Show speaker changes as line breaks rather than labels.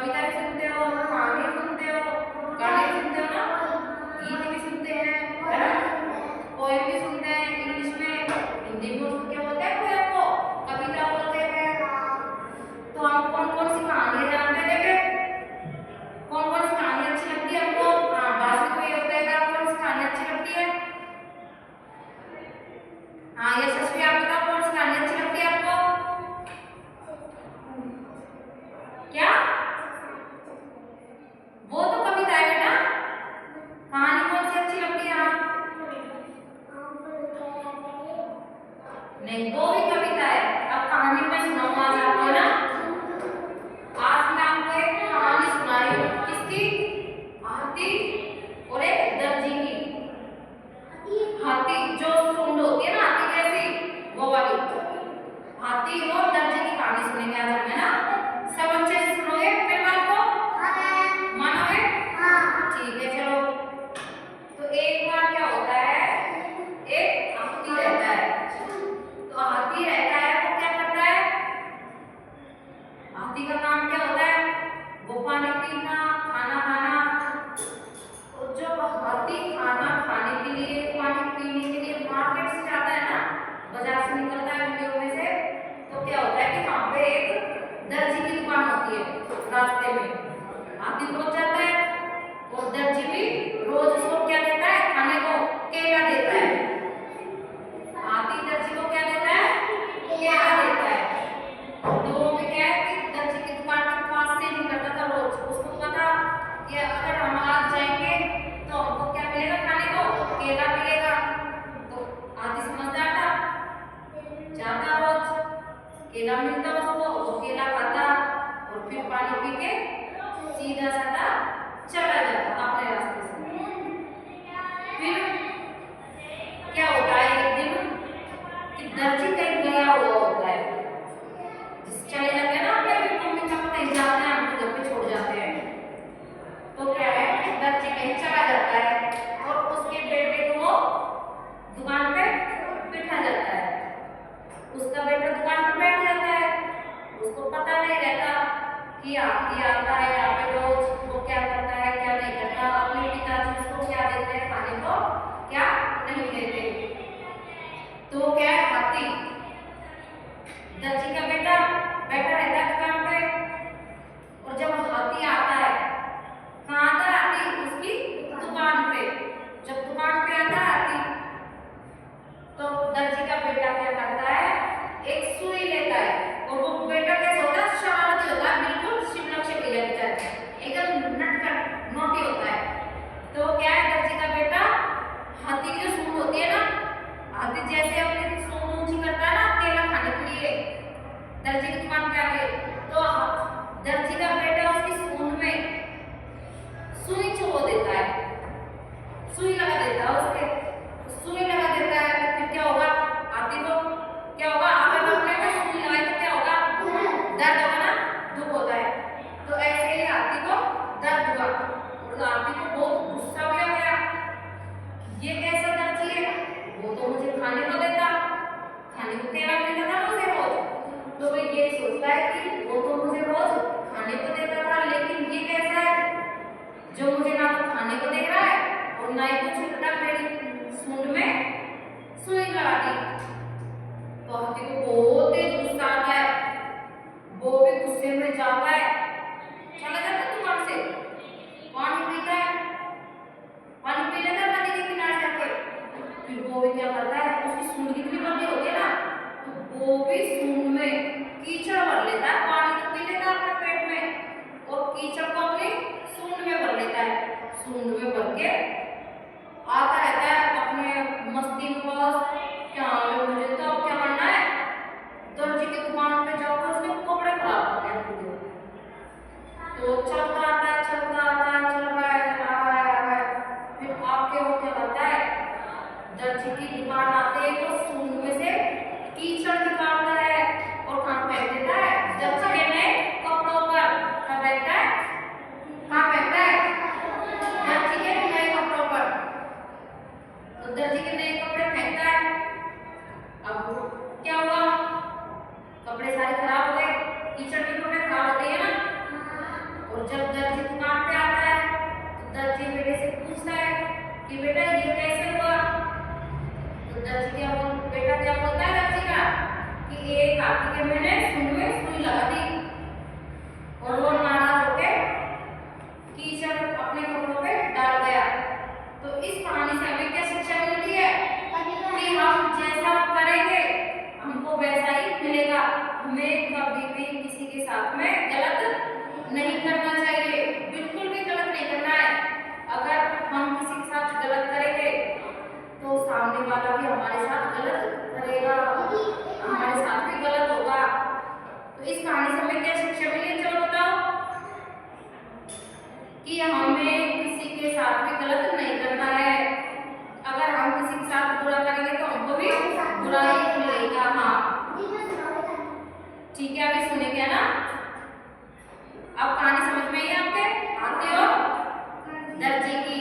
कविता भी सुनते हो, कहानी सुनते हो, गाने सुनते हो ना, गीत भी सुनते हैं, है ना, पोएम भी सुनते हैं इंग्लिश में, हिंदी में उसको क्या बोलते हैं, पोएम को कविता बोलते हैं। तो हम कौन कौन सी कहानियां जानते हैं, देखे कौन कौन सी कहानी अच्छी लगती है हमको। हाँ, बात तो ये बताएगा आपको कौन सी कहानी अच्छी लगती है। हाँ यशस्वी, आप बताओ कौन सी कहानी अच्छी लगती है आपको। क्या? वो तो कविता है बेटा, कहानी कौन सी अच्छी लगती है। हाँ नहीं, वो भी कविता है। अब कहानी में सुनाऊंगा आज आपको, है ना। आज मैं आपको एक कहानी सुना रही हूँ, किसकी, हाथी और एक दर्जी की। हाथी जो सूंड होती है ना, हाथी कैसी, वो वाली, हाथी और दर्जी की कहानी सुनेंगे आज हम, है ना। सब अच्छे से सुनोगे फिर बात को, मानोगे। ठीक है चलो। तो एक बार क्या होता है, एक हाथी रहता है। तो हाथी रहता है, वो क्या करता है, हाथी का काम क्या होता है, वो पानी पीना, खाना खाना। और जब हाथी खाना खाने के लिए, पानी पीने के लिए मार्केट से जाता है ना, बाजार से निकलता है गलियों में से, तो क्या होता है कि वहां पे एक दर्जी की दुकान होती है रास्ते में। हाथी पहुंच जाता है और दर्जी भी रोज उसको क्या देता है, खाने को केला देता है। हाथी दर्जी को क्या देता है, केला देता है। तो वो भी क्या है कि दर्जी की दुकान के पास से निकलता था रोज, उसको पता कि अगर हम आज जाएंगे तो हमको क्या मिलेगा, खाने को केला मिलेगा। तो हाथी समझदार था, जाता रोज, केला मिलता उसको, वो केला खाता और फिर पानी पी के सीधा साधा चला जाता अपने रास्ते से। फिर क्या होता है, एक दिन कि दर्जी कहीं गया हुआ होता है, चले जाते हैं ना अपने मम्मी पापा कहीं जाते हैं, हमको घर पे छोड़ जाते हैं। तो क्या है कि दर्जी कहीं चला जाता है और उसके बेटे को वो दुकान पे बिठा जाता है। उसका बेटा दुकान पे बैठ जाता है, उसको पता नहीं रहता कि हाथी आता है यहाँ पे रोज, वो क्या करता है क्या नहीं करता, अपने पिताजी उसको क्या देते हैं खाने को, क्या नहीं देते। तो क्या है, हाथी दर्जी का बेटा बैठा रहता है दुकान पे। और जब हाथी आता है, कहाँ आता है हाथी, उसकी दुकान पे। जब दुकान पे आता है हाथी, तो दर्जी का बेटा क्या करता है, एक सुई लेता है। और वो बेटा कैसा होता है, शरारती होता है, बिल्कुल शिवलक से भैया की तरह, एकदम नटखट नोटी होता है। तो क्या है, दर्जी का बेटा हाथी की जो सूंड होती है ना, हाथी जैसे अपनी सूंड ऊंची करता है ना केला खाने के लिए दर्जी की दुकान पे आके, तो दर्जी का बेटा उसकी सूंड में सुई चुभो देता है, सुई लगा देता है उसके, सुई लगा देता है। तो फिर क्या होगा, हाथी को क्या होगा, अगर अपने में सुई लगाए तो क्या होगा, दर्द होगा ना, दुख होता है। तो ऐसे ही हाथी को दर्द हुआ और हाथी को बहुत गुस्सा भी आ गया, ये कैसा दर्जी है, वो तो मुझे खाने को देता, खाने को केला मिलता था मुझे रोज। तो वो ये सोचता है कि वो तो मुझे रोज खाने को देता था, लेकिन ये कैसा है जो मुझे ना तो खाने को दे रहा है और ना ही कुछ उल्टा मेरी सूंड में सुई लगा दी। तो हाथी को बहुत तेज गुस्सा आता है, वो भी गुस्से में जाता है, चला जाता है दुकान से, पानी पीता है, पानी पी लेता है नदी के किनारे जाके। फिर वो भी क्या करता है, उसकी सूंड कितनी लंबी होती है ना, तो वो भी सूंड में कीचड़ भर लेता है, पानी तो पी लेता है अपने पेट में और कीचड़ को अपनी सूंड में भर लेता है। सूंड में भर के आता रहता है अपने मस्ती में, बस क्या मुझे तो अब क्या करना है, दर्जी की दुकान पे जाकर उसके कपड़े खराब कर दिए पूरे। तो चलता आता है, चलता आता है, चल रहा है, फिर आपके वो क्या करता है, दर्जी की दुकान आते ही वो सूंड में से कीचड़ निकालता है और कहाँ फेंक देता है, दर्जी के नए कपड़ों पर। कहाँ फेंकता है, कहाँ फेंकता है, दर्जी के नए कपड़ों पर। तो दर्जी के नए कपड़े फेंकता है। अब क्या हुआ, कपड़े सारे खराब हो गए, कीचड़ के कपड़े खराब होते हैं ना, और क्या बोलता है दर्जी का कि एक हाथी के मैंने सूंड में सुई लगा दी और वो नाराज होके कीचड़ अपने कपड़ों पे डाल गया। तो इस कहानी से हमें क्या शिक्षा मिलती है कि हम जैसा करेंगे हमको वैसा ही मिलेगा। हमें कभी भी किसी के साथ में गलत नहीं करना चाहिए, बिल्कुल भी गलत नहीं करना है। अगर हम किसी के साथ गलत करेंगे तो सामने वाला भी हमारे साथ गलत करेगा, हमारे साथ भी गलत होगा। तो इस कहानी से हमें क्या शिक्षा मिली, चलो बताओ, कि हमें किसी के साथ भी गलत नहीं करना है। अगर हम किसी के साथ बुरा करेंगे तो हमको भी बुरा ही मिलेगा। हाँ ठीक है, अभी सुनेंगे ना। अब कहानी समझ में आई आपके? आते हो? दर्जी की